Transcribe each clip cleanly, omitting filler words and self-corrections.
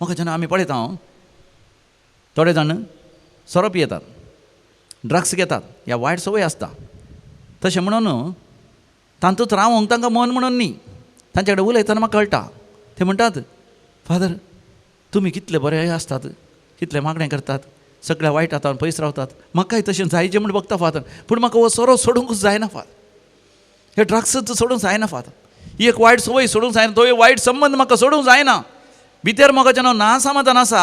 म्हाका जेन्ना आमी पळयता थोडे जाण सोरो पियेतात, ड्रग्स घेतात, ह्या वायट संवय आसता. तशें म्हणून तातूंत रावंक तांकां मन म्हणून न्ही. तांचे कडेन उलयतना म्हाका कळटा ते म्हणटात, फादर तुमी कितले बरे आसतात, कितले मागणें करतात, सगळ्या वायट हातान पयस रावतात, म्हाकाय तशें जायचें म्हण बगता फादर, पूण म्हाका हो सोरो सोडूंकूच जायना फादर, हे ड्रग्स सोडूंक जायना फादर, ही एक वायट संवय सोडूंक जायना, तो एक वायट संबंद म्हाका सोडूंक जायना. भितर म्हाका जेन्ना नासमाधान आसा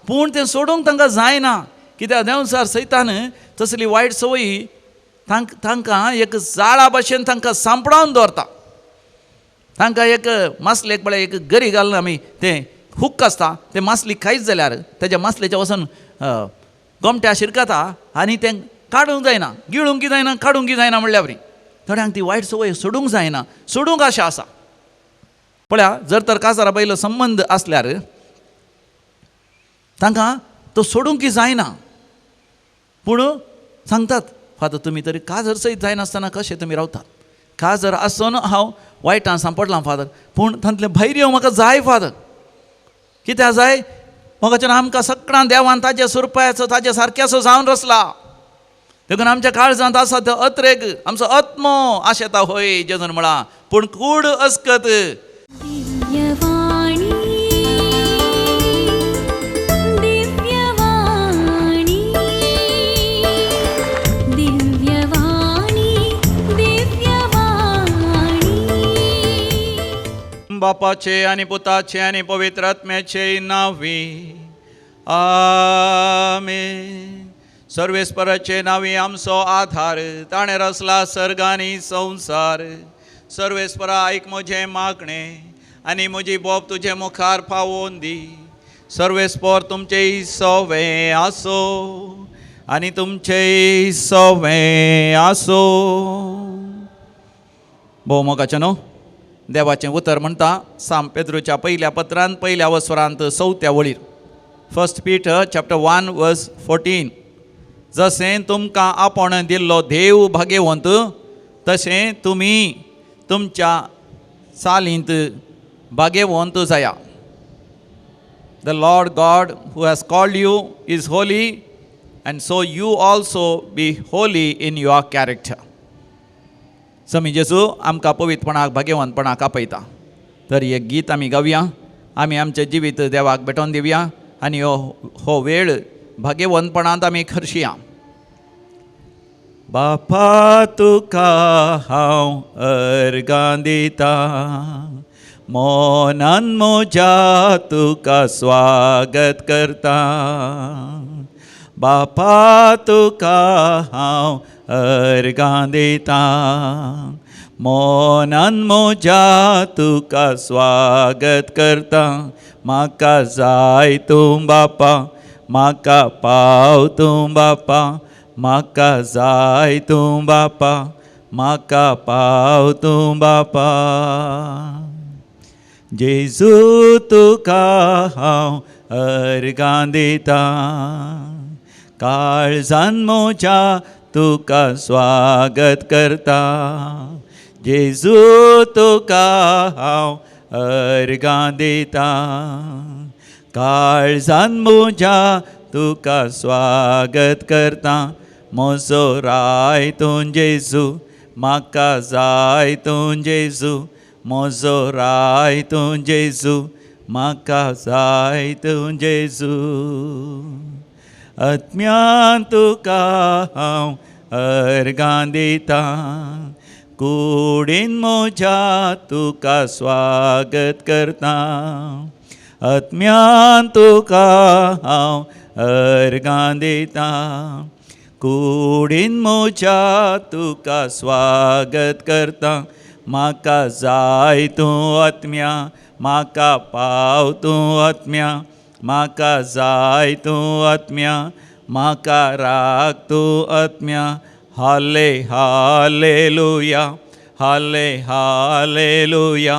पूण तें सोडूंक तांकां जायना. कित्याक देंवचार सैतान तसली वायट संवयी तांकां एक जाळा भाशेन तांकां सांपडावन दवरता. तांकां एक मासलेक म्हळ्यार एक गरी घालून आमी तें हुक्क आसता तें मासली खायत जाल्यार तेज्या मासलेच्या वचून गोमट्या शिरकता आनी तें काडूंक जायना, गिळूंक जायना, काडूंक जायना म्हणल्या बरी. थोड्यांक ती वायट संवय सोडूंक जायना, सोडूंक आशा आसा. पळया, जर तर काजारा बैलो संबंद आसल्यार तांकां तो सोडूंक जायना, पूण सांगतात फादर तुमी तरी काजर सयत जायनासतना कशें तुमी रावतात. काजर आसून हांव वायटान सांपडलां फादर, पूण तांतलें भायर येवंक म्हाका जाय फादर. कित्याक जाय, म्हाका जेन्ना आमकां सगळ्यां देवान ताजे सुरपायाचो ताजे सारक्याचो जावन रचला, देखून आमच्या काळजांत आसा तो अत्रेक आमचो आत्मो आशेता होय जेजून म्हळा, पूण कूड अस्कत. बापाचे आनी पुताचे आनी पवित्र आत्म्याचे नांवी आमेन. सर्वेस्पराचे नांवी आमचो आधार, ताणें रचला सर्ग आनी संवसार. सर्वेस्परा आयक म्हजें मागणें आनी म्हजी बोब तुजे मुखार पावोवन दी. सर्वेस्पर तुमचेय सवें आसो आनी तुमचेय सवें आसो. भोव मोगाचें न्हू. देवाचें उतर म्हणटा साम पेद्रूच्या पयल्या पत्रांत पयल्या वस्वरांत 4थ्या वळीर, 1 Peter chapter 1 verse 14. जशें तुमकां आपण दिल्लो देव भाग्यवंत, तशें तुमी तुमच्या चालींत भाग्यवंत जाया. The Lord God who has called you is holy, and so you also be holy in your character. समी जेजू आमकां पवित्रपणाक भाग्यवंतपणाक आपयता. तर एक गीत आमी गावया, आमी आमचें जिवीत देवाक भेटोवन दिवया आनी हो वेळ भाग्यवंतपणांत आमी खर्चिया. बापा तुका हांव अर्गां दिता, मोनान म्हज्या तुका स्वागत करता. बापा तुका हांव अर्गां दिता, मोनान म्हज्या तुका स्वागत करता. म्हाका जाय तूं बापा, म्हाका पाव तूं बापा, म्हाका जाय तूं बापा, म्हाका पाव तूं बापा. जेजू तुका हांव अर्गां दिता, काळजान म्हज्या तुका स्वागत करता. जेजू तुका हांव अर्गां दिता, काळजान म्हज्या तुका स्वागत करता. म्हजो राय तूं जेजू, म्हाका जाय तूं जेजू, म्हजो राय तूं जेजू, म्हाका जाय तूं जेजू. आत्म्यान तुका हांव अर्गां दिता, कुडीन म्हज्या तुका स्वागत करता. आत्म्यान तुका हांव अर्गां दिता, कुडीन म्हज्या तुका स्वागत करता. म्हाका जाय तूं आत्म्या, म्हाका पाव तूं आत्म्या, म्हाका जाय तूं आत्म्या, म्हाका राग तूं आत्म्या. हाले हालेलुया, हाले हालेलुया,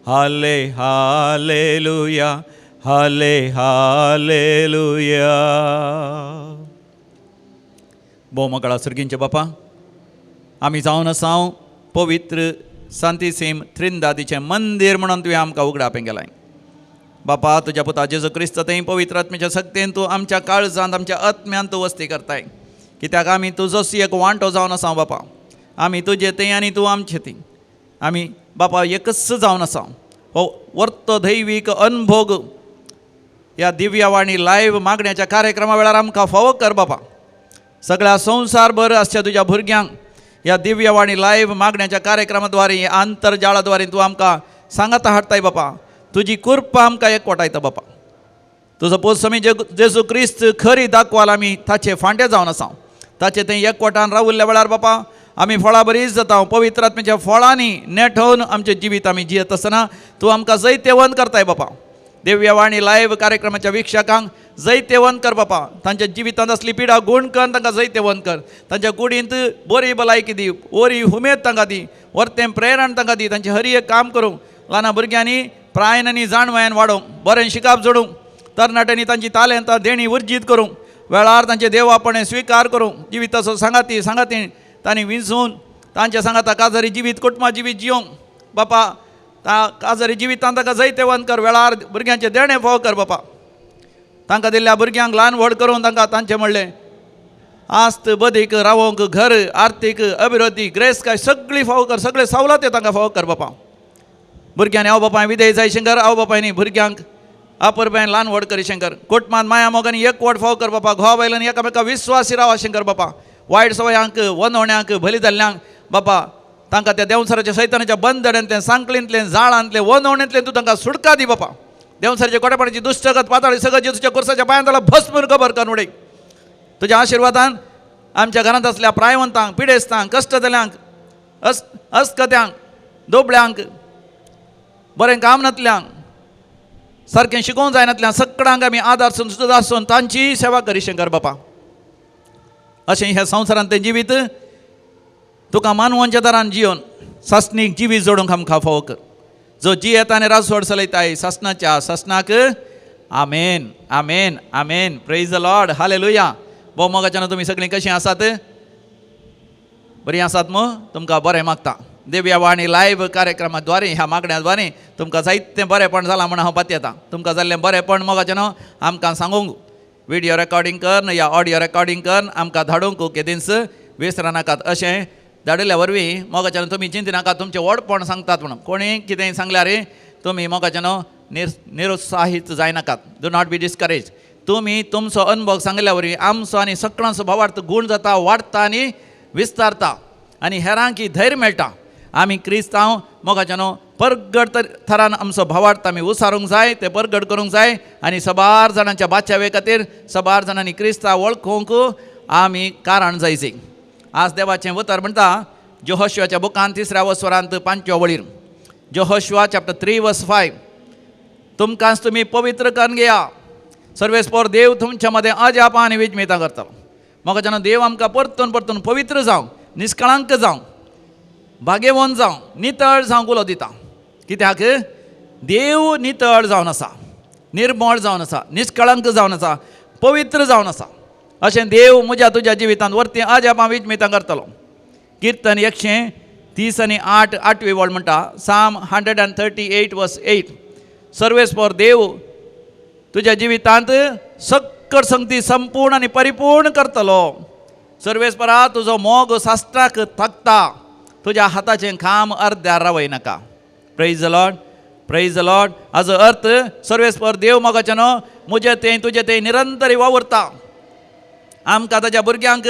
हाले हालेलुया, हाले हालेलुया. भोव मोगाळा सर्गींचे बापा, आमी जावन आसांव पवित्र सांतीसेम त्रिंदादीचें मंदीर म्हणून तुवें आमकां उगडापें केलां. बापा तुझ्या पुता जेजू क्रिस्त थंय पवित्र आत्म्याच्या शक्तीन तूं आमच्या काळजांत आमच्या आत्म्यान तूं वस्ती करताय कित्याक आमी तुजोच एक वांटो जावन आसा बापा आमी तुजे थंय आनी तूं आमचे थंय आमी बापा एकच जावन आसा हो वर्त दैवीक अनुभोग ह्या दिव्यवाणी लायव्ह मागण्याच्या कार्यक्रमा वेळार आमकां फावो कर बापा सगळ्या संवसारभर आसच्या तुज्या भुरग्यांक ह्या दिव्यवाणी लायव्ह मागण्याच्या कार्यक्रमाद्वारे आंतरजाळाद्वारे तूं आमकां सांगता हाडताय बापा तुजी कृपा आमकां एकवटायता बापा तुजो पोसमी जेजू क्रिस्त खरी दाखवाल आमी ताचे फांटे जावन आसा ताचे थंय एकवटान रावुल्ल्या वेळार बापा आमी फळां बरीच जाता पवित्र आत्म्याच्या फळांनी नेठोवन आमचें जिवीत आमी जियेत आसतना तूं आमकां जैतेवन करताय बापा दिव्यवाणी लायव्ह कार्यक्रमाच्या विक्षकांक जैतेवन कर बापा तांच्या जिवितांत असली पिडा गूण कर तांकां जैतेवन कर तांच्या कुडींत बरी भलायकी दी बरी उमेद तांकां दी वर्तें प्रेरण तांकां दी तांचें हर एक काम करूंक ल्हान भुरग्यांनी प्रायणांनी जाणवयान वाडोवंक बरें शिकाप जोडूंक तरणाट्यांनी तांची तालेंतां देणी उर्जीत करूंक वेळार तांचे देवापणे स्विकार करूंक जिविताचो सांगाती तांणी विंचून तांच्या सांगाता काजारी जिवीत कुटुंबा जिवीत जियोंक बापा काजारी जिवितांत तांकां जैतेवन कर वेळार भुरग्यांचे देणे फाव कर बापा तांकां दिल्ल्या भुरग्यांक ल्हान व्हड करून तांकां तांचें म्हणलें आस्त बदीक रावोंक घर आर्थीक अभिवृद्धी ग्रेसकाय सगळी फाव कर सगळे सवलती तांकां फाव कर बापा भुरग्यांनी आवय बापाय विधेय जाय शंकर आवय बापायनी भुरग्यांक अपरबायन ल्हान व्हड करी शंकर कुटुंबांत माया मोगांनी एकवट फाव कर बापा घोवा बायलांनी एकामेका विश्वासी रावा शंकर बापा वायट सवयांक वनवण्यांक भली जाल्ल्यांक बापा तांकां त्या देंवसराच्या सैतानाच्या बंदड्यांतले सांकळींतले जाळांतले वनवणेंतले तूं तांकां सुटका दी बापा देंवसराच्या कोटेपणाची दुश्टगत पाताळी सगळं जेजूच्या कुर्साच्या पांयां ताला भस्मून खबर कर उडय तुज्या आशिर्वादान आमच्या घरांत असल्या प्रायवंतांक पिडेस्तांक कश्ट जाल्ल्यांक अस्कत्यांक दोबळ्यांक बरें काम नातल्यांक सारकें शिकोवंक जायनातल्यांक सगळ्यांक आमी आदारसून सुदारसून तांची सेवा करी शंकर बापा अशें ह्या संवसारांत तें जिवीत तुका मानवांच्या दारान जियोन सासणीक जिवीत जोडूंक आमकां फावो कर जो जियेता आनी राजवट चलयताय सासणाच्या सासणाक amen amen amen praise the Lord hallelujah भोव मोगाच्यान तुमी सगळीं कशीं आसात बरीं आसात मो तुमकां बरें मागता दिव्यवाणी लायव्ह कार्यक्रमाद्वारे ह्या मागण्याद्वारे तुमकां जायतें बरेंपण जालां म्हण हांव पातयेतां तुमकां जाल्लें बरेंपण मोगाच्यान आमकां सांगूंक व्हिडियो रेकॉर्डिंग कर या ऑडियो रेकॉर्डिंग कर आमकां धाडूंक केदींच विसरनाकात अशें धाडिल्ल्या वरवीं मोगाच्यान तुमी चिंतिनाकात तुमचें व्हडपण सांगतात म्हणून कोणी कितेंय सांगल्यार तुमी मोगाच्यान निरुत्साहीत जायनाकात डू नॉट बी डिस्करेज तुमी तुमचो अनुभव सांगल्या वरवीं आमचो आनी सगळ्यांचो भावार्थ गूण जाता वाडटा आनी विस्तारता आनी हेरांक धैर्य मेळटा आमी क्रिस्तांव मोगाच्यान परगड थरान आमचो भावार्थ आमी उसारूंक जाय ते परगड करूंक जाय आनी सबार जाणांच्या बादशावे खातीर सबार जाणांनी क्रिस्तांव वळखूंक आमी कारण जायचे आज देवाचें उतर म्हणटा जोहोशुआच्या बुकांत 3ऱ्या वस्वरांत 5व्या वळीर जोहोशुआ चॅप्टर 3 वर्स 5 तुमकांच तुमी पवित्र करून घेया सर्वेस्पर देव तुमच्या मदें अजाप आनी विजमेता करतलो मोगाच्यान देव आमकां परतून परतून पवित्र जावं निश्कळंक जावं भाग्यवान जावं नितळ जावंक उलो दिता कित्याक देव नितळ जावन आसा निर्मळ जावन आसा निश्कळंक जावन आसा पवित्र जावन आसा अशें देव म्हज्या तुज्या जिवितांत वर्ती अजापां विजमेता करतलो कीर्तन 130:8 8वी वळ म्हणटा साम 138 वर्स 8 सर्वेस्पर देव तुज्या जिवितांत सक्कड संगती संपूर्ण आनी परिपूर्ण करतलो सर्वेस्परा तुजो मोग साश्टाक थाकता तुज्या हाताचें काम अर्द्यार रावयनाका प्रेज द लॉर्ड हाजो अर्थ सर्वेस्पर देव मोगाच्यान म्हजें तें तुजें तें निरंतरी वावुरता आमकां ताच्या भुरग्यांक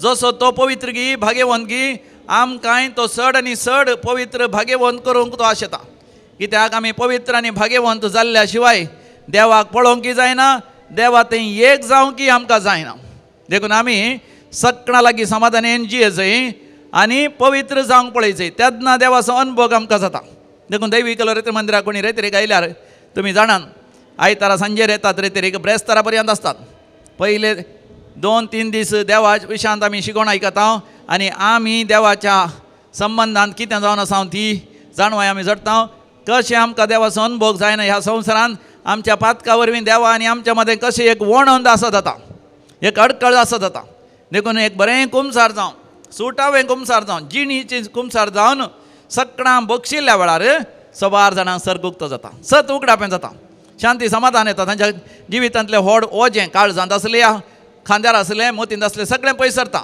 जसो तो पवित्र गी भाग्यवंत गी आमकांय तो चड आनी चड पवित्र भाग्यवंत करूंक तो आशेता कित्याक आमी पवित्र आनी भाग्यवंत जाल्ल्या शिवाय देवाक पळोवंकय जायना देवा थंय एक जावंकी आमकां जायना देखून आमी सगळ्यां लागीं समाधानान जियेचय आनी पवित्र जावंक पळयचय तेन्ना देवाचो अनुभव आमकां जाता देखून दैवीक रेती मंदिराक कोणी रेतरेक आयल्यार तुमी जाणात आयतारा सांजेर येतात रेतरेक ब्रेस्तारा पर्यंत आसतात पयले 2-3 दीस देवा विशयांत आमी शिकोवण आयकता आनी आमी देवाच्या संबंधांत कितें जावन आसा ती जाणवाय आमी जडटा कशें आमकां देवाचो अनुभव जायना ह्या संवसारांत आमच्या पातका वरवीं देवा आनी आमच्या मदें कशें एक वणंद आसा जाता एक अडकळ आसा जाता देखून एक बरें कुमसार जावं सुटावें कुमसार जावं जिणीचें कुमसार जावन सगळ्यांक बक्षिल्ल्या वेळार सबार जाणांक सर्गुक्त जाता सत उगडापें जाता शांती समाधान येता. तांच्या जिवितांतले व्हड ओजें काळजांत असलें या खांद्यार असलें मोतींत असलें सगळें पयस सरता.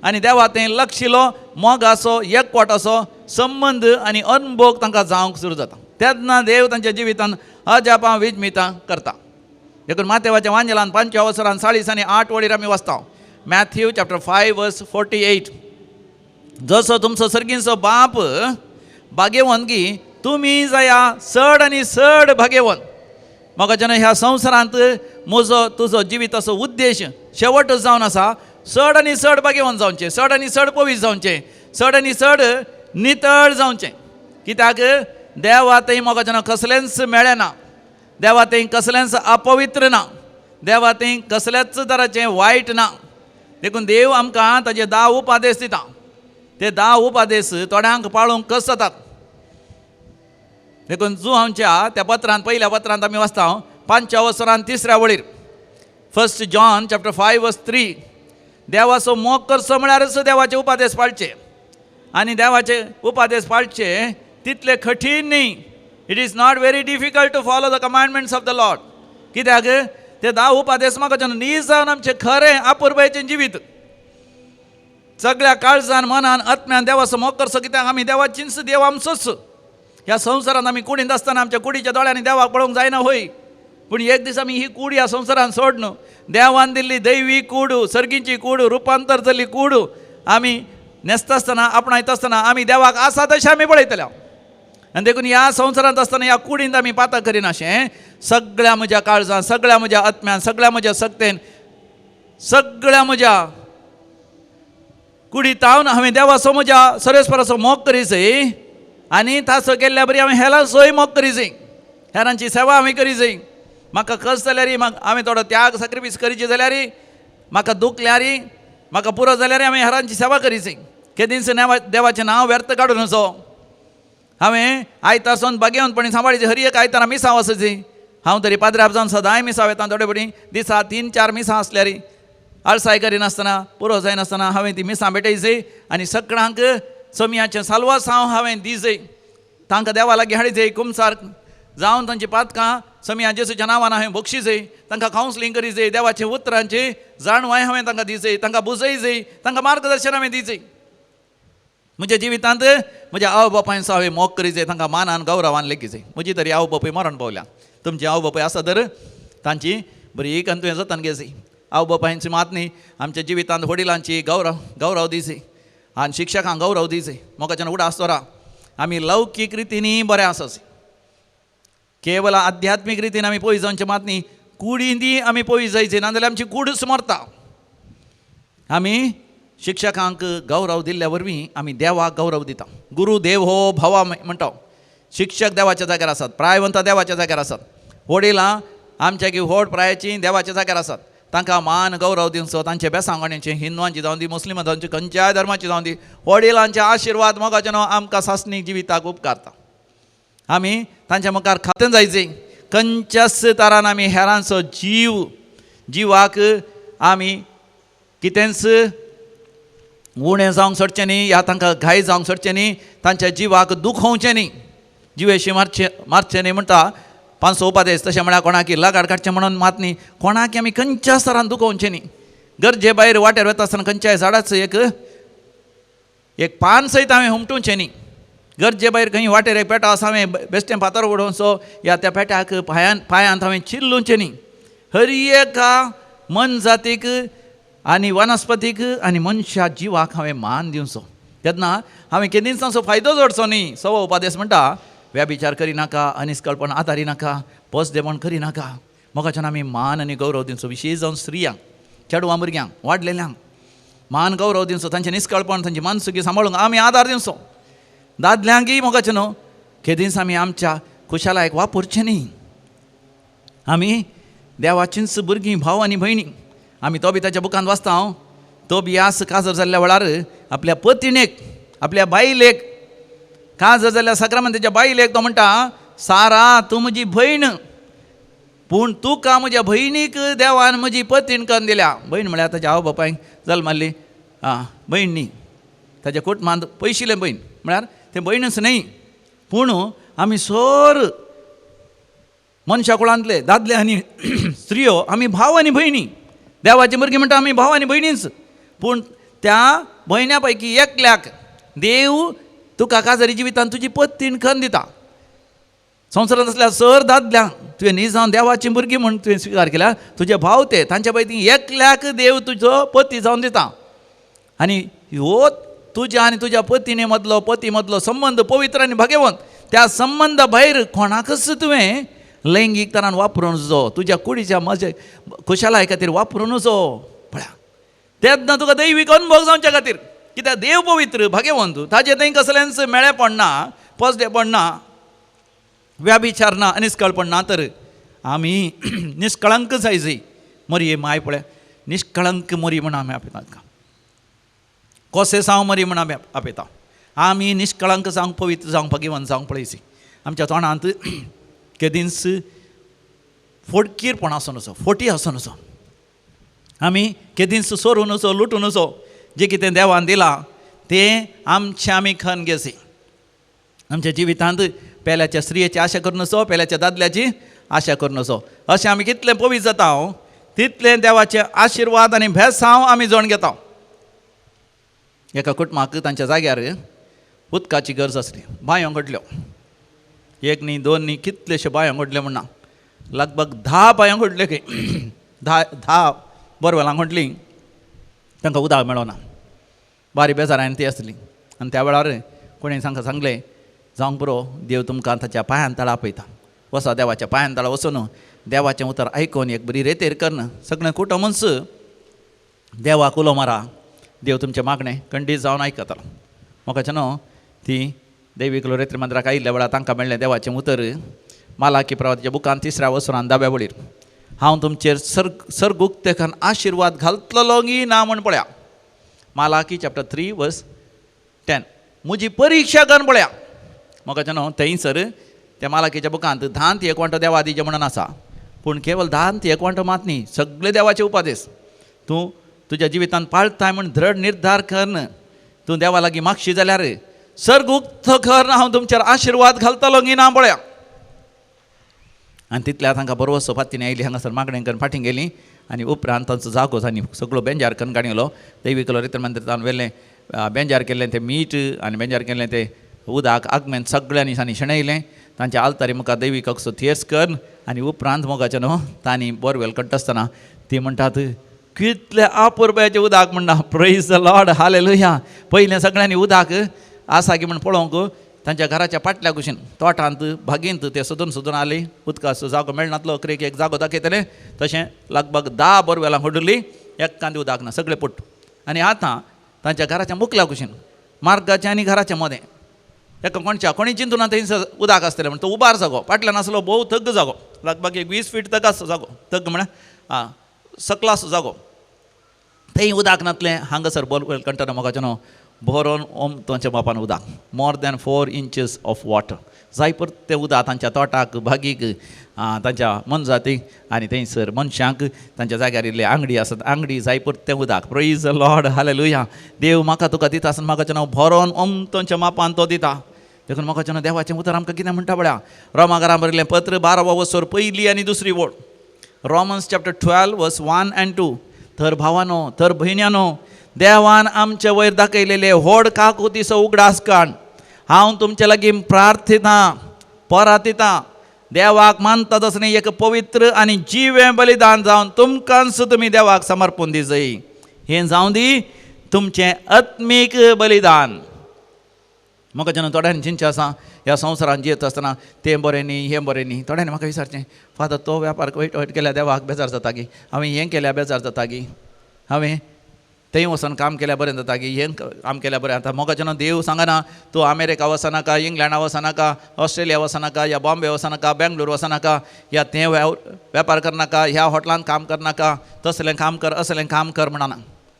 आनी देवा तें लक्षिलो मोग आसो एकवट असो संबंद आनी अनुभव तांकां जावंक सुरू जाता. तेन्ना देव तांच्या जिवितांत अजापां विजमितां करता. देखून मातेवाच्या वांजेलान 5व्या वसरान 40 आनी 8 वळीर आमी वाचता. मॅथ्यू चॅप्टर 5 वर्स 48. जसो तुमचो सर्गीचो बाप भाग्यवन की तुमी जाया चड आनी चड भाग्यवन. म्हाका ह्या संवसारांत म्हजो तुजो जिविताचो उद्देश शेवट जावन आसा चड आनी चड भाग्यवन जावचें, चड आनी चड पवित्र जावचें, चड आनी चड नितळ जावचें. कित्याक देवा थंय म्हाका कसलेंच मेळना, देवा थंय कसलेंच अपवित्र ना, देवा थंय कसल्याच तराचें वायट ना. देखून देव आमकां ताजे 10 उपादेश दिता. ते 10 उपादेश थोड्यांक पाळूंक कस जातात. देखून जुहांवच्या त्या पत्रांत पयल्या पत्रांत आमी वाचता 5व्या वसरान 3ऱ्या वळीर 1 जॉन चॅप्टर 5 वर्स 3. देवाचो मोग करचो म्हळ्यारच देवाचे उपादेश पाळचे. आनी देवाचे उपादेश पाळचे तितले कठीण न्ही. It is not very difficult to follow the commandments of the Lord. कित्याक ते 10 उपादेश म्हाका नीज जावन आमचें खरें अपुरबायेचें जिवीत सगळ्या काळजान मनान आत्म्यान देवाचो मोग करचो. कित्याक आमी देवाचींच देव आमचोच. ह्या संवसारांत आमी कुडींत आसतना आमच्या कुडीच्या दोळ्यांनी देवाक पळोवंक जायना होय, पूण एक दीस आमी ही कूड ह्या संवसारांत सोड न्हू. देवान दिल्ली दैवी कूड, सर्गीची कूड, रुपांतर जाल्ली कूड आमी न्हेसता आसतना आपणायता आसतना आमी देवाक आसा तशें आमी पळयतल्या. आनी देखून ह्या संवसारांत आसतना ह्या कुडींत आमी पातक करिनाशें. सगळ्या म्हज्या काळजान, सगळ्या म्हज्या आत्म्यान, सगळ्या म्हज्या सक्तेन, सगळ्या म्हज्या कुडींतावन हांवें देवाचो म्हज्या सर्वेस्पराचो मोग करी जाय. आनी ताचो केल्ल्या बरी हांवें हेरांचोय मोग करी जाय, हेरांची सेवा हांवें करी जाय. म्हाका कस जाल्यार हांवें थोडो त्याग सॅक्रिफायस करची जाल्यार, म्हाका दुखल्यार, म्हाका पुरो जाल्यार हांवें हेरांची सेवा करी जाय. केदींच देवाचें नांव व्यर्थ काडूं नजो. हांवें आयतार सावन भाग्यवंतपणी सांबाळची. हर एक आयतारा मिसां वचची. हांव तरी पाद्र्याप जावन सदांय मिसां वेता. थोडे बडी दिसा 3-4 मिसां आसल्यार आळसाय करिनासतना, पुरो जायनासतना हांवें ती मिसां भेटयची. आनी सगळ्यांक समियाचें साल्वास हांवें दिजय. तांकां देवा लागीं हाडिजय. कुमसार जावन तांची पातकां समिया जेसूच्या नांवान हांवें बक्षिजय. तांकां कावन्सिलींग करीजय. देवाचे उतरांची जाणवाय हांवें तांकां दिजय. तांकां बुजयजय. तांकां मार्गदर्शन हांवें दिजय. म्हज्या जिवितांत म्हज्या आवय बापायचो हांवें मोग करीजय. तांकां मानान गौरवान लेखीजय. म्हजी तरी आवय बापूय मरण पावल्या. तुमची आवय बापूय आसा तर तांची बरी एक तुवें जतन घेजय. आवय बापायची मात न्ही. आमच्या जिवितांत वडिलांची गौरव दिजय. आनी शिक्षकांक गौरव दिजय. मोगाच्यान उडा आसतोरा आमी लौकीक रितीनी बरें आसाच. केवळ आध्यात्मीक रितीन आमी पळय जावचें मात न्ही. कुडींनी आमी पळय जायचें, नाजाल्यार आमची कूडच मरता. आमी शिक्षकांक गौरव दिल्ल्या वरवीं आमी देवाक गौरव दिता. गुरू देव हो भवा म्हणटा. शिक्षक देवाच्या जाग्यार आसात, प्रायवंत देवाच्या जाग्यार आसात, वडिलां आमच्या की व्हड प्रायाची देवाच्या जाग्यार आसात. तांकां मान गौरव दिवचो. तांचे बेसांगण्याचें हिंदुवांची जावं दी, मुस्लिमां जावं दी, खंयच्याय धर्माची जावं दी, वडिलांचे आशिर्वाद मोगाचें आमकां सासणीक जिविताक उपकारता. आमी तांच्या मुखार खातें जायचें. खंयच्याच तरान आमी हेरांचो जिवाक आमी कितेंच उणें जावंक सोडचें न्ही, या तांकां घाय जावंक सोडचें न्ही, तांच्या जिवाक दुखोवचें न्ही, जिवेशी मारचें न्ही म्हणटा 5 उपादेश. तशें म्हळ्यार कोणाक लागाड काडचें म्हणून मात न्ही. कोणाक आमी खंयच्या स्तरान दुखोवचें न्ही. गरजे भायर वाटेर वता आसतना खंयच्याय झाडाचो एक पान सयत हांवें हुमटुचें न्ही. गरजे भायर खंय वाटेर एक पेटो आसा हांवें बेश्टें फातर उडोवचो, या त्या पेट्याक पांयांत हांवें चिल्लुचें न्ही. हर एका मन जातीक आनी वनस्पतीक आनी मनशा जिवाक हांवें मान दिवचो. तेन्ना हांवें केदींच ताचो फायदो जोडचो न्ही. 6वो उपादेश म्हणटा व्यभिचार करिनाका, अनिश्कळपण आदारिनाका, पसदेवण करिनाका. मोगाच्यान आमी मान आनी गौरव दिवचो. विशेश जावन स्त्रियांक, चेडवां भुरग्यांक, वाडलेल्यांक मान गौरव दिवचो. तांचें निश्कळपण, तांची मनसुकी सांबाळूंक आमी आदार दिवचो. दादल्यांकय मोगाचें न्हू. केदींच आमी आमच्या खुशालायक वापरचें न्ही. आमी देवाचींच भुरगीं, भाव आनी भयणी. आमी तोबिताच्या बुकांत वाचता हांव. तोबियास काजर जाल्ल्या वेळार आपल्या पत्नीक, आपल्या बायलेक, काजर जाल्ल्या सक्रामंताच्या बायलेक तो म्हणटा, सारा तूं म्हजी भयण, पूण तुका म्हज्या भयणीक देवान म्हजी पत्नीन करून दिल्या. भयण म्हळ्यार ताच्या आवय बापायक जल्माल्ली भयण न्ही. ताच्या कुटुंबांत पयशिल्लें भयण म्हळ्यार तें भयणच न्ही. पूण आमी सर मनशा कुळांतले दादले आनी स्त्रियो आमी भाव आनी भयणी, देवाची भुरगीं म्हणटा आमी भाव आनी भयणीच. पूण त्या भयण्या पैकी एकल्याक देव तुका काजारी जिवितांत तुजी पत्नीन खण दिता. संवसारांत असल्या सर दादल्यांक तुवें न्ही जावन देवाची भुरगीं म्हूण तुवें स्विकार केल्या, तुजे भाव ते तांच्या पैकी एकल्याक देव तुजो पती जावन दिता. आनी ह्यो तुज्या आनी तुज्या पत्नी मदलो संबंद पवित्र आनी भाग्यवंत. त्या संबंद भायर कोणाकच तुवें लैंगीक तरान वापरूं नजो, तुज्या कुडीच्या मजे खुशालाय खातीर वापरूं नजो. पळया तेन्ना तुका दैवीक अनुभव जावच्या खातीर, कित्याक देव पवित्र भाग्यवंत, ताजे थंय कसलेंच मेळेपण ना, पसडेपण ना, व्याभिचार ना, अनिश्कळपण ना. तर आमी निश्कळंक जायची मरये माय. पळय निश्कळंक मरी म्हण आमी आपयतात का, कोसे साव मरी म्हण आमी आपयता. आमी निश्कळंक जावंक, पवित्र जावंक, भाग्यवंत जावंक पळयची. आमच्या तोंडांत केदींच फोडकीरपण आसूं नजो, फोटी आसूं नजो. आमी केदींच सोरून नजो, लुटून नजो. जें कितें देवान दिलां तें आमचें आमी खण घेवची. आमच्या जिवितांत पेल्याच्या स्त्रियेची आशा करूं नजो, पेल्याच्या दादल्याची आशा करूं नजो. अशें आमी कितलें पवित्र जाता तितलें देवाचे आशिर्वाद आनी भेसांव आमी जण घेता. एका कुटुंबाक तांच्या जाग्यार उदकाची गरज आसली. बांयो घडल्यो, एक न्ही दोन न्ही, कितलेशे बांयो घडल्यो म्हणना. लगभग 10 बांयो घडल्यो की 10 बोरवेलां घडलीं, तांकां उदक मेळना. बारी बेजारान ती आसली. आनी त्या वेळार कोणें तांकां सांगलें, जावंक बरो देव तुमकां ताच्या पांयां तळा पळयता. वसा देवाच्या पांयां तळा वचून देवाचें उतर आयकून एक बरी रेतेर करन सगळें कुटुंबच देवाक उलो मारा. देव तुमचें मागणें खंडीत जावन आयकतलो. म्हाका न्हू ती दैवीक रेत्री मंदिराक आयिल्ल्या वेळार तांकां मेळ्ळें देवाचें उतर मालाकी प्रवादीच्या बुकान 3ऱ्या वसरान 10व्या वळीर. हांव तुमचेर सर्गुक्तेखान आशिर्वाद घालतलो गी ना म्हण पळया. मालाकी चॅप्टर 3 वर्स 10. म्हजी परिक्षा कर पळया. म्हाका न्हू थंयसर त्या मालाकीच्या बुकांत 10 ते 1 वांटो देवा दिजे म्हणून आसा. पूण केवळ 10 ते 1 वांटो मात न्ही, सगळे देवाचे उपादेश तूं तुज्या जिवितांत पाळटाय म्हण दृढ निर्धार करन तूं देवा लागीं मागशी जाल्यार सर्गुक्त कर हांव तुमचेर आशिर्वाद घालतलो गी ना पळया. आनी तितल्या तांकां बरोवसो फातीन आयली. हांगासर मागणें करून फाटीं गेलीं आनी उपरांत तांचो जागो आनी सगळो बेंजार करून काडिलो. दैवीक रेत्री मंदिरांत व्हेलें, बेंजार केल्लें तें मीठ आनी बेंजार केल्लें तें उदक आगमेन सगळ्यांनी तांणी शेणयलें. तांच्या आल्तारी मुखार दैवीक असो थियेस कर. आनी उपरांत मोगाचें न्हू तांणी बोरवेल करता आसतना ती म्हणटात कितलें अपुरबाचें उदक म्हणना. Praise the Lord, hallelujah. पयलें सगळ्यांनी उदक आसा की म्हण पळोवंक तांच्या घराच्या फाटल्या कुशीन तोटांत भागींत ते सोदून आली. उदकाचो जागो मेळनातलो, खरें एक जागो दाखयतले. तशें लगभग 10 बोरवेलां घडली, एक कांदी उदक ना, सगळें पुट्ट. आनी आतां तांच्या घराच्या मुखल्या कुशीन मार्गाचें आनी घराच्या मदें एका कोणी चिंतून थंयसर उदक आसतलें म्हण तो उबार जागो, फाटल्यान आसलो भोव थग्ग जागो, लगभग एक 20 फीट तग आसलो जागो. थग्ग म्हळ्यार सकला असो जागो. थंय उदक नातलें. हांगासर बोरवेल कंटना मोगाचें न्हू भरोन ओमतोच्या मापान उदक, more than 4 inches of water. जाय परतें उदक तांच्या तोटाक, भागीक, तांच्या मनजातीक आनी थंयसर मनशांक तांच्या जाग्यार इल्ले आंगडी आसात, आंगडी जाय परतें उदक. Praise the Lord, hallelujah. देव म्हाका तुका दिता आसतना म्हाकाचें नांव भरोन ओमतोच्या मापान तो दिता. देखून म्हाकाचें देवाचें उतर आमकां कितें म्हणटा पळया. रोमाकारां बरयलें पत्र 12वा वसर 1 आनी 2 ओळ. रोमन्स चॅप्टर 12 वर्स 1 and 2. तर भावानो, तर भयण्यानो, देवान आमचे वयर दाखयलेले व्हड काकुतीचो उगडास काण हांव तुमचे लागीं प्रार्थिता, परातिता. देवाक मानता तसलें एक पवित्र आनी जिवें बलिदान जावन तुमकांच तुमी देवाक समर्पण दी जाय. हें जावं दी तुमचें आत्मीक बलिदान. म्हाका जेन्ना थोड्यांनी चिंतचें आसा ह्या संवसारांत जियेत आसतना तें बरें न्ही, हें बरें न्ही. थोड्यांनी म्हाका विचारचें, फादर तो वेपार वायट केल्यार देवाक बेजार जाता गी, हांवें हें केल्यार बेजार जाता गी, हांवें थंय वचून काम केल्यार बरें जाता गी, हें काम केल्यार बरें जाता. म्हाका जेन्ना देव सांगना तूं अमेरिका वचनाका, इंग्लंडा वचनाका, ऑस्ट्रेलिया वचनाका, या बॉम्बे वचनाका, बेंगलोर वचनाका, या तें वेपार करनाका, ह्या हॉटेलांत काम करनाका, तसलें काम कर, असलें काम कर म्हणना.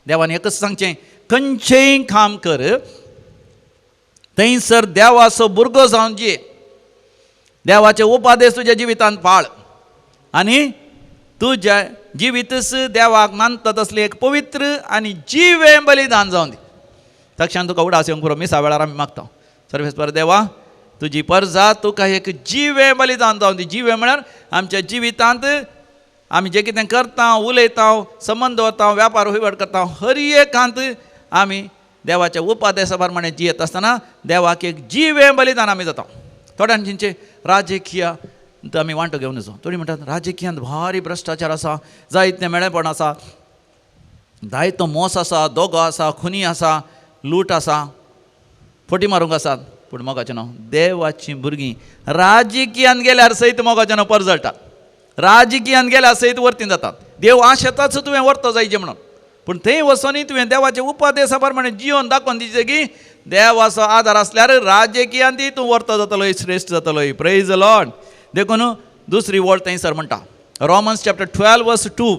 देवान एकच सांगचें, खंयचेंय काम कर, थंयसर देवाचो भुरगो जावन जी, देवाचे उपादेश तुज्या जिवितांत पाळ आनी तुज्या जिवितच देवाक मानता तसलें एक पवित्र आनी जिवें बलिदान जावन दी. तक्षण तुका उडास येवंक पुरो मिसा वेळार आमी मागता. सर्वेस्पर देवा, तुजी परजा तुका एक जिवे बलिदान जावन दी. जिवे म्हळ्यार आमच्या जिवितांत आमी जें कितें करता, उलयता, संबंद दवरता, व्यापार वहिवाट करता, हर एकांत आमी देवाच्या उपादेशा प्रमाणे जियेत आसतना देवाक एक जिवे बलिदान आमी जाता. थोड्यांचे राजकीय आमी वांटो घेवन वचो. थोडी म्हणटात राजकीयांत भारी भ्रश्टाचार आसा, जायतें मेळेपण आसा, जायतो मोस आसा, दोगो आसा, खुनी आसा, लूट आसा, फटी मारूंक आसात. पूण मोगाचें न्हू, देवाचीं भुरगीं राजकीयांत गेल्यार सयत मोगाचें न्हू परजळटात. राजकीयांत गेल्यार सयत वर्तीन जातात. देव आशेताच तुवें व्हरतो जायचें म्हणून. पूण थंय वचोनी तुवें देवाचे उपादेशा प्रमाणे जिवन दाखोवन दिचे की देवाचो आदार आसल्यार राजकीयांतय तूं वर्तो जातलो, श्रेश्ठ जातलो. Praise the Lord. देखून दुसरी वळ थंयसर म्हणटा, रोमन्स चॅप्टर 12:2,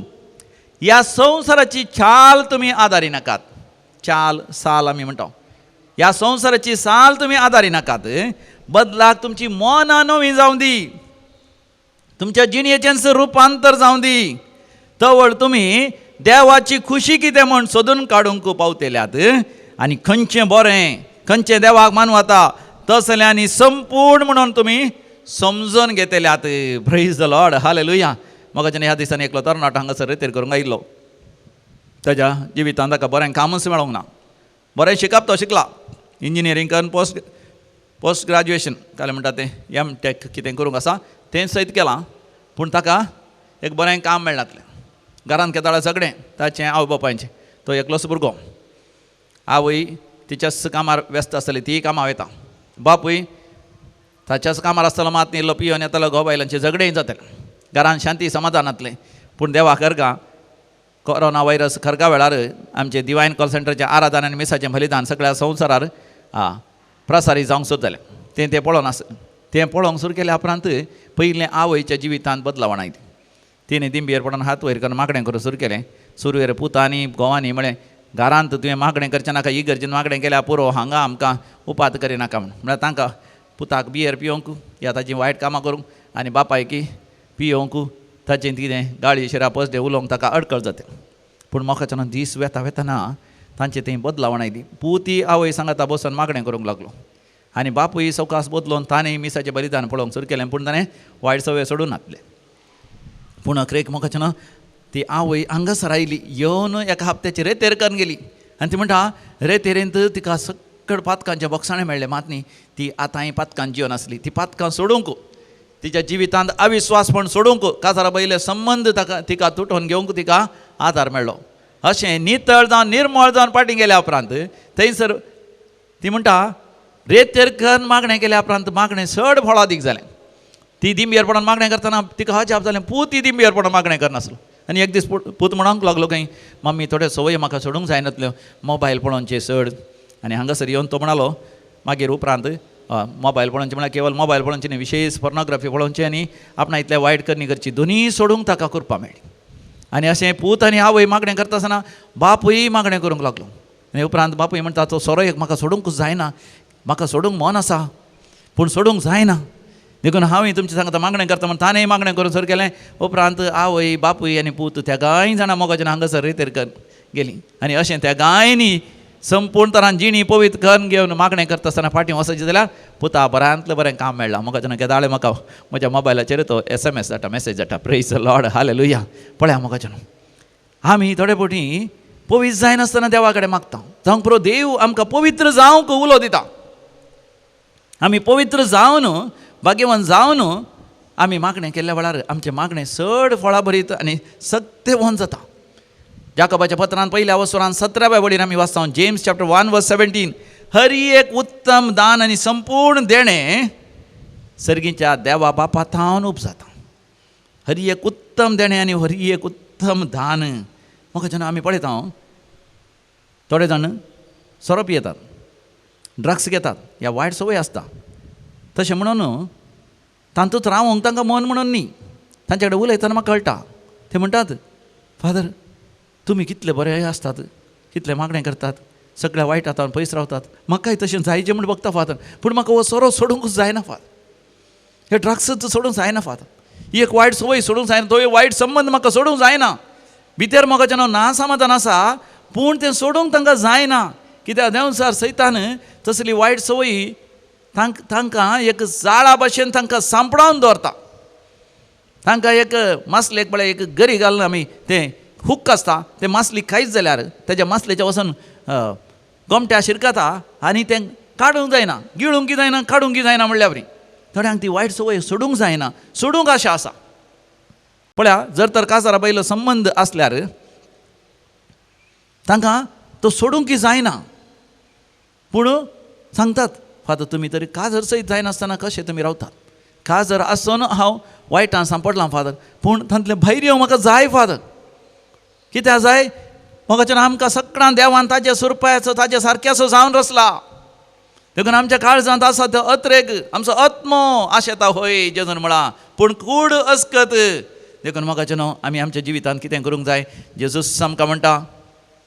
ह्या संवसाराची चाल तुमी आदारी नाकात. चाल, साल आमी म्हणटा. ह्या संवसाराची साल तुमी आदारी नाकात, बदलाक तुमची मनां नवीं जावं दी, तुमच्या जिणेचें रुपांतर जावं दी. तवळ तुमी देवाची खुशी कितें म्हण सोदून काडूंक पावतेल्यात आनी खंयचें बरें, खंयचें देवाक मानवता तसल्यांनी संपूर्ण म्हणून तुमी समजून घेतल्यात. Praise the Lord. हालेलुया. मोगाचें ह्या दिसांनी एकलो तरणाटो हांगासर रितीर करूंक आयिल्लो. ताच्या जिवितांत ताका बरें कामूच मेळोंक ना. बरें शिकप तो शिकला, इंजिनियरींग करून पोस्ट ग्रॅज्युएशन जालें म्हणटा तें M.Tech कितें करूंक आसा तें सयत केलां. पूण ताका एक बरें काम मेळनातलें. घरांत केताळें सगळें ताचें आवय बापायचें. तो एकलोच भुरगो. आवय तिच्याच कामार व्यस्त आसतली, ती कामां वयता. बापूय ताच्याच कामार आसतलो, मात न्हिल्लो पियोन येतालो, घोव बायलांचें झगडें जातालें. घरांत शांती समाधान जातलें. पूण देवा करगा कोरोना व्हायरस खरगा वेळार आमचे डिवायन कॉल सेंटरच्या आराधना आनी मिसाचें बलिदान सगळ्या संवसारार प्रसारीत जावंक सुरू जालें. तें पळोवन तें पळोवंक सुरू केल्या उपरांत पयलें आवयच्या जिवितांत बदलावण आयली. तिणें दिंबयेर पडून हात वयर करून मागणें करूंक सुरू केलें. सुरवेर पुतांनी घोवांनी म्हळें घरांत तुवें मागणें करचें नाका, इगर्जेन मागणें केल्यार पुरो, हांगा आमकां उपात करिनाका म्हूण. म्हळ्यार तांकां पुताक बियर पियोंक या ताचीं वायट कामां करूंक आनी बापायकी पियोंक ताचें कितें गाळी शिरा पसडे उलोवंक ताका अडकळ जाता. पूण मोगाचें दीस वेतना तांचें थंय बदलावण आयली. पुती आवय सांगाता बसून मागणें करूंक लागलो आनी बापूय सवकास बदलोवन ताणें मिसाचें बलिदान पळोवंक सुरू केलें. पूण ताणें वायट सवय सोडून घातले. पूण अखेरेक मोगाचें ती आवय हांगासर आयली, येवन एका हप्त्याची रेतेर करून गेली. आनी ती म्हणटा रेतेरेंत तिका सकड पातकांचे बोक्साणें मेळ्ळें. मात न्ही ती आतांय पातकांत जिवन आसली. ती पातकां सोडूंक, तिच्या जिवितांत अविश्वासपण सोडूंक, काजारा बैले संबंद तिका तुटोवन घेवंक तिका आदार मेळ्ळो. अशें नितळ जावन निर्मळ जावन पाटी गेल्या उपरांत थंयसर ती म्हणटा रेतेर करून मागणें केल्या उपरांत मागणें चड फळां दीक जालें. ती दिंबयेर पडून मागणें करतना तिका अजाप जालें, पूत दिंबयेर पडून मागणें करनासलो. आनी एक दीस पूत म्हणूंक लागलो खंय, मम्मी थोड्यो संवय म्हाका सोडूंक जायनातल्यो, मोबायल पळोवनचे चड. आनी हांगासर येवन तो म्हणालो मागीर उपरांत मोबायल पळोवनचें म्हळ्यार केवळ मोबायल पळोवनचें न्ही, विशेश पोर्नोग्राफी पळोवनचें आनी आपणा इतलें वायट करणी करची, दोनीय सोडूंक ताका करपा मेळ्ळी. आनी अशें पूत आनी आवय मागणें करता आसतना बापूय मागणें करूंक लागलो. आनी उपरांत बापूय म्हणटा तो सोरो एक म्हाका सोडूंकूच जायना, म्हाका सोडूंक मन आसा पूण सोडूंक जायना. देखून हांवूय तुमचें सांगता मागणें करता म्हण ताणेंय मागणें करून सुरू केलें. उपरांत आवय बापूय आनी पूत त्या गाय जाणां मोगाचें हांगासर रेतेर गेलीं. आनी अशें त्या गायनी संपूर्ण तरान जिणी पवित्र करून घेवन मागणें करता आसतना फाटीं वचचें जाल्यार पुता बऱ्यांतलें बरें काम मेळ्ळां. मोगाचें केदाळे म्हाका म्हज्या मोबायलाचेर तो SMS जाता, मेसेज जाता. Praise the Lord. हालेलुया. पळया मोगाचें आमी थोडे फावटी पवित्र जायनासतना देवा कडेन मागता. जावंक पुरो देव आमकां पवित्र जावंक उलो दिता. आमी पवित्र जावन भाग्यवान जावन आमी मागणें केल्ल्या वेळार आमचें मागणें चड फळां भरीत आनी सत्यवन जाता. जाकोबाच्या पत्रांत पयल्या वसुरांत 17व्या वळीर आमी वाचता, जेम्स चॅप्टर 1:17, हर एक उत्तम दान आनी संपूर्ण देणें सर्गीच्या देवा बापा थावन उपजाता. हर एक उत्तम देणें आनी हर एक उत्तम दान. म्हाका जेन्ना आमी पळयता थोडे जाण सोरो पियेतात, ड्रग्स घेतात, ह्या वायट संवय आसता. तशें म्हणून तातूंत रावंक तांकां मन म्हणून न्ही. तांचे कडेन उलयतना म्हाका कळटा ते म्हणटात, फादर तुमी कितले बरे आसतात, कितले मागणें करतात, सगळ्या वायटांतल्यान पयस रावतात, म्हाकाय तशें जायचें म्हण बघता फादर, पूण म्हाका हो सोरो सोडूंकूच जायना फादर, हे ड्रग्सच सोडूंक जायना फादर, ही एक वायट संवय सोडूंक जायना, तो वायट संबंद म्हाका सोडूंक जायना. भितर म्हाका जेन्ना नासमाधान आसा पूण तें सोडूंक तांकां जायना. कित्याक देंवसार सैतान तसली वायट संवय तांकां एक जाळा भशेन तांकां सांपडावन दवरता. तांकां एक मासले एक म्हळ्यार एक गरी घालून आमी तें हुक्क आसता तें मासली खायत जाल्यार तेज्या मासलेच्या वचून गोमट्या शिरकता आनी तें काडूंक जायना, गिळूंक जायना, काडूंक जायना म्हणल्या बरी. थोड्यांक ती वायट संवय सोडूंक जायना, सोडूंक अशें आसा. पळया, जर तर काजारा बैलो संबंद आसल्यार तांकां तो सोडूंक जायना. पूण सांगतात, फादर तुमी तरी काजर सयत जायनासतना कशें तुमी रावतात? काजर आसून हांव वायटान सांपडलां फादर, पूण तांतलें भायर येवंक म्हाका जाय फादर. कित्याक जाय? म्हाका आमकां सगळ्यां देवान ताजे सुरपायाचो ताजे सारक्याचो जावन रचला. देखून आमच्या काळजांत आसा तो अत्रेक आमचो आत्मो आशेता होय जेजून म्हणा, पूण कूड अस्कत. देखून म्हाका न्हू आमी आमच्या जिवितांत कितें करूंक जाय? जेजूस आमकां म्हणटा,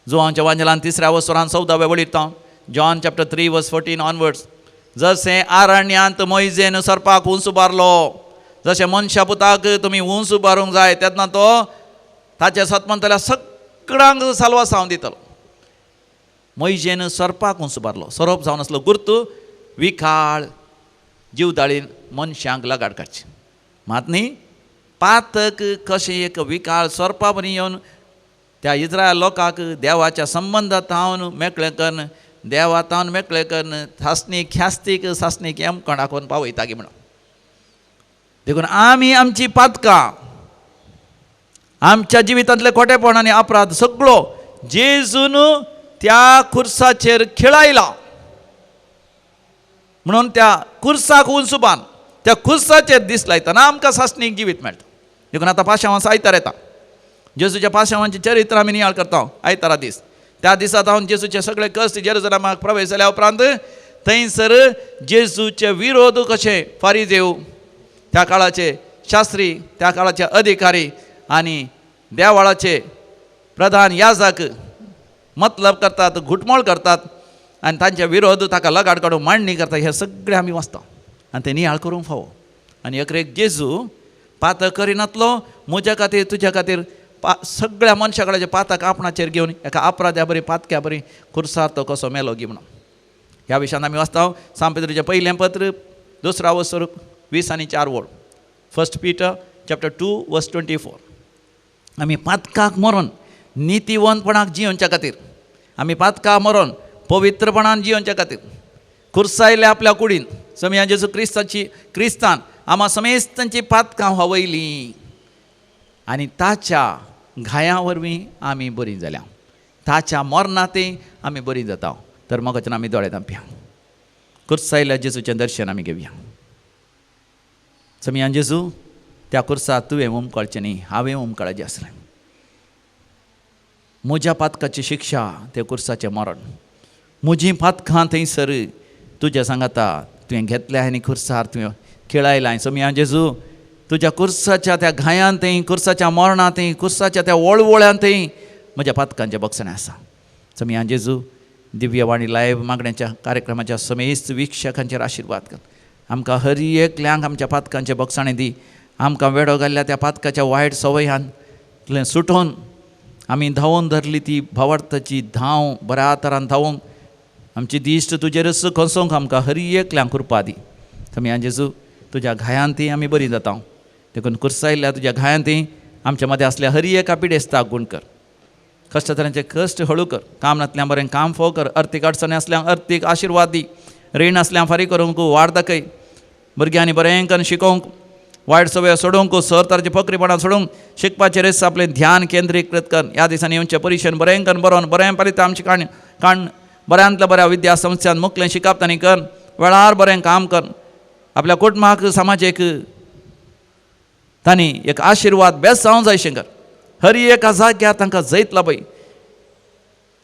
जो हांच्या वांजलान 3ऱ्या वसरान 14व्या वळीरता, जॉन चॅप्टर 3 वर्स 14 ऑनवर्ड्स. जशें आरण्यांत मोइजेन सर्पाक उंच उबारलो, जशें मनशा पुताक तुमी उंच उबारूंक जाय, तेन्ना तो ताच्या सत्मंतल्या सगळ्यांक साल्वास हांव दितलो. मोइजेन सर्पाक उंच उबारलो. सरप जावन आसलो गुर्तू विकाळ जीवदाळीन मनशांक लगाड काडची. मात न्ही, पातक कशें एक विकाळ सर्पा बरी येवन त्या इस्रायल लोकांक देवाच्या संबंदांत हांव मेकळें करन, देवात हांव मेकळें करन, सासणीक ख्यास्तीक सासणीक एमकां दाखोवन पावयता गे म्हणून. देखून आमी आमची पातकां, आमच्या जिवितांतले खोटेपण आनी अपराध सगळो जेजून त्या खुर्साचेर खिळायला. म्हणून त्या खुर्साक उंचुबान त्या खुर्साचेर दीस लायतना आमकां सासणीक जिवीत मेळटा. देखून आतां पाशांवांस आयतार येता. जेजूच्या पाशांवांचें चरित्र आमी नियाळ करता आयतारा दीस. त्या दिसांत हांव जेजूचे सगळे कश्ट जेरुसलेमाक प्रवेश जाल्या उपरांत थंयसर जेजूचे विरोध कशे फारिजेव, त्या काळाचे शास्त्री, त्या काळाचे अधिकारी आनी देवाळाचे प्रधान याजक मतलब करतात, घुटमळ करतात आनी तांचे विरोध ताका लगाड काडून मांडणी करता. हे सगळें आमी वाचता आनी ते नियाळ करूंक फावो. आनी एक जेजू पातक करिनातलो म्हज्या खातीर तुज्या खातीर सगळ्या मनशाकडेचे पातक आपणाचेर घेवन एका अपराध्या बरी पातक्या बरी खुर्सार तो कसो मेलो गी म्हणून. ह्या विशयान आमी वाचता सांत पेद्रूचें पयलें पत्र 2रा वसर 20 आनी 4 वळ. 1 Peter chapter 2 verse 24. आमी पातकाक मरोन नितीवंतपणाक जियोवच्या खातीर, आमी पातकाक मरोन पवित्रपणान जियोवच्या खातीर खुर्सायल्या आपल्या कुडीन समिया जेजू क्रिस्तान आम्हा समेस्तांची पातकां व्हावयलीं आनी ताच्या घायां वरवीं आमी बरी जाल्या. ताच्या मरणांतय आमी बरी जाता. तर म्हाका आमी दोळे धांपया, खुर्सायल्या जेजूचें दर्शन आमी घेवया. समिया जेजू, त्या खुर्सार तुवें उमकळचें न्ही, हांवें उमकळाचें आसलें. म्हज्या पातकाची शिक्षा ते खुर्साचें मरण. म्हजीं पातकां थंयसर तुज्या सांगाता तुवें घेतल्या आनी खुर्सार तुवें खिळायलां. समिया जेजू, तुज्या खुर्साच्या त्या घायांतय, खुर्साच्या मरणांतय, खुर्साच्या त्या वळवळ्यांतय म्हज्या पातकांचें बक्षणें आसा. समिया जेजू, दिव्यवाणी लायव्ह मागण्याच्या कार्यक्रमाच्या समेस्त विक्षकांचेर आशिर्वाद कर. आमकां हर एकल्यांक आमच्या पातकांचें बक्षणें दी. आमकां वेडो घाल्ल्या त्या पातकाच्या वायट संवयांतल्यान सुटोवन आमी धांवून धरली ती भावार्थाची धांव बऱ्या तरान धांवूंक आमची दिश्ट तुजेरच खोसोवंक आमकां हर एकल्यांक कृपा दी. समिया जेजू, तुज्या घायांतय आमी बरी जाता. देखून खुर्सायल्ल्या तुज्या घायांतय आमच्या मदें असल्या हर एका पिडेस्ताक गूण कर. कश्टतरांचे कश्ट हळू कर. काम नासल्यां बरें काम फोव कर. अर्थीक अडचणी आसल्यां अर्थीक आशिर्वाद दी. रीण आसल्यां फारीक करूंक वाड दाखय. भुरग्यांनी बरें करून शिकोवंक, वायट सवय सोडूंक, सरतारची फकरीपणां सोडूंक शिकपाचेरच आपलें ध्यान केंद्रीकृत कर. ह्या दिसांनी येवचे परिक्षेन बरें करून बरोवन बरें पालिता आमची काण बऱ्यांतल्या बऱ्या विद्या संस्थांत मुखलें शिकप तांणी कर. वेळार बरें काम कर. आपल्या कुटुंबाक समाजीक तांणी एक आशिर्वाद बेस जावंक जाय अशें कर. हर एका जाग्यार तांकां जैतला पळय.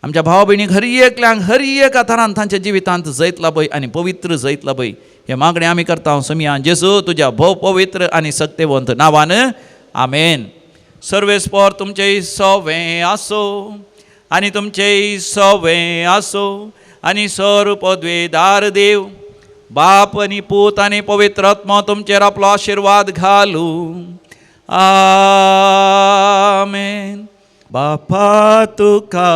आमच्या भाव भयणीक हर एकल्यांक हर एका तरान तांच्या जिवितांत जैतला पळय आनी पवित्र जैतला पळय. हे मागणें आमी करता समिया जेजू तुज्या भोव पवित्र आनी सक्तेवंत नांवान. आमेन. सर्वेस्पर तुमचें सवें आसो आनी तुमचें सवें आसो आनी सर्वपदवेदार देव बाप आनी पूत आनी पवित्र आत्मा तुमचेर आपलो आशिर्वाद घालूं. आमेन. बापा तुका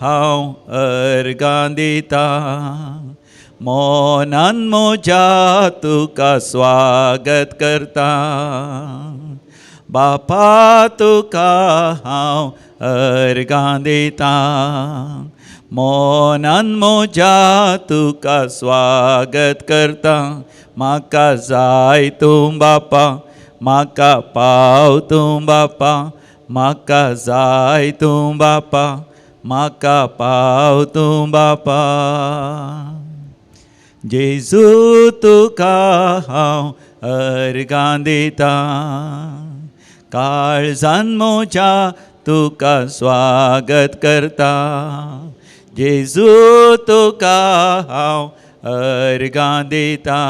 हांव अर्गां दितां, मोनान म्हज्या तुका स्वागत करता. बापा तुका हांव अर्गां दिता. मोनान म्हज्या तुका स्वागत करता. म्हाका जाय तूं बापा, म्हाका पाव तूं बापा, म्हाका जाय तूं बापा, म्हाका पाव तूं बापा. जेजू तुका हांव अर्गां दिता. काळजान म्हज्या तुका स्वागत करता. जेजू तुका हांव अर्गां दिता.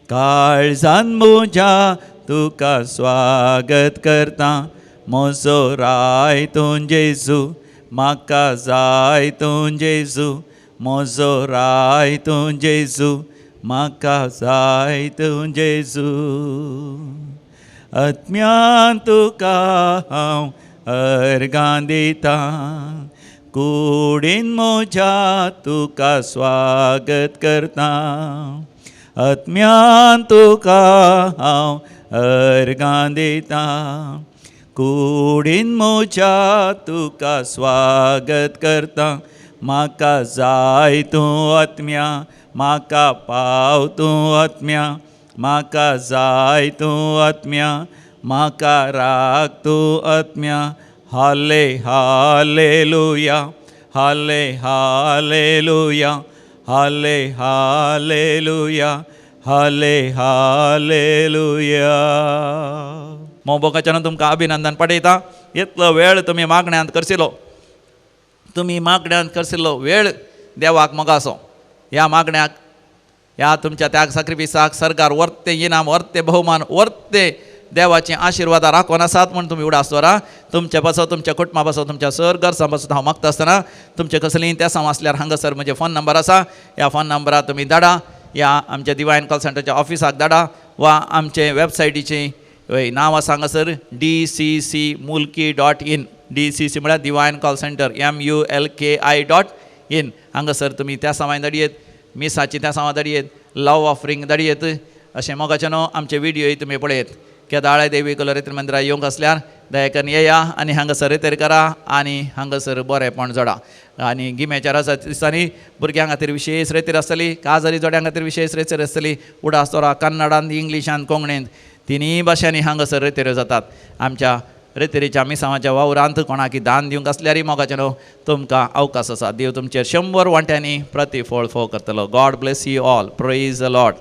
काळजान म्हज्या तुका स्वागत करता. म्हजो राय तूं जेजू, म्हाका जाय तूं जेजू. म्हजो राय तूं जेजू, म्हाका जाय तूं जेजू. आत्म्यान तुका हांव अर्गां दिता. कुडीन म्हज्या तुका स्वागत करता. आत्म्यान तुका हांव अर्गां दिता. कुडीन म्हज्या तुका स्वागत करता. म्हाका जाय तूं आत्म्या, म्हाका पाव तूं आत्म्या. म्हाका जाय तूं आत्म्या, म्हाका राग तूं आत्म्या. हाले हालेलुया, हाले हालेलुया, हाले हालेलुया, हाले हालेलुया. मोबोकाच्यान तुमकां अभिनंदन पडयता. इतलो वेळ तुमी मागण्यांत करशिल्लो, तुमी मागण्यांत करशिल्लो वेळ देवाक मोगासो. ह्या मागण्याक, ह्या तुमच्या त्याग साक्रिफिसाक सरकार वर्ते इनाम, वर्ते भोवमान, वर्ते देवाची आशिर्वादां राखून आसात म्हूण तुमी उडासतोरा. तुमचे पासो, तुमच्या कुटुंबा पासो, तुमच्या सर घरसां पासून हांव मागता आसतना तुमचे कसलींय तेसां आसल्यार हांगासर म्हजे फोन नंबर आसा. ह्या फोन नंबरार तुमी धाडा. ह्या आमच्या दिवायन कॉल सेंटरच्या ऑफिसाक धाडा वा आमचे वेबसायटीचें नांव आसा हांगासर dccmulki.in. DCC म्हळ्यार दिवायन कॉल सेंटर MULKI.in. हांगासर तुमी त्या सामान धाडयेत, मिसाची त्या सामान धाडयेत, लव ऑफरींग धाडयेत. अशें मोगाचें न्हू, आमचे विडियोय तुमी पळयत. केदाळे देवी कलरित्र मंदिरात येवंक आसल्यार दया करून येया आनी हांगासर रितेर करा आनी हांगासर बरेंपण जोडा. आनी गिम्याच्या रासा दिसांनी भुरग्यां खातीर विशेश रितीर आसतली, काजरी जोड्यां खातीर विशेश रितीर आसतली. उडासतोरा कन्नडांत, इंग्लिशांत, कोंकणींत तिनीय भाशांनी हांगासर रितीऱ्यो जातात. आमच्या रितीरीच्या मिसांवाच्या वावरांत कोणाकी दान दिवंक आसल्यारय मोगाचें न्हू, तुमकां अवकाश आसा. देव तुमचेर 100 वांट्यांनी प्रतिफळ फोव करतलो. God bless you all. Praise the Lord.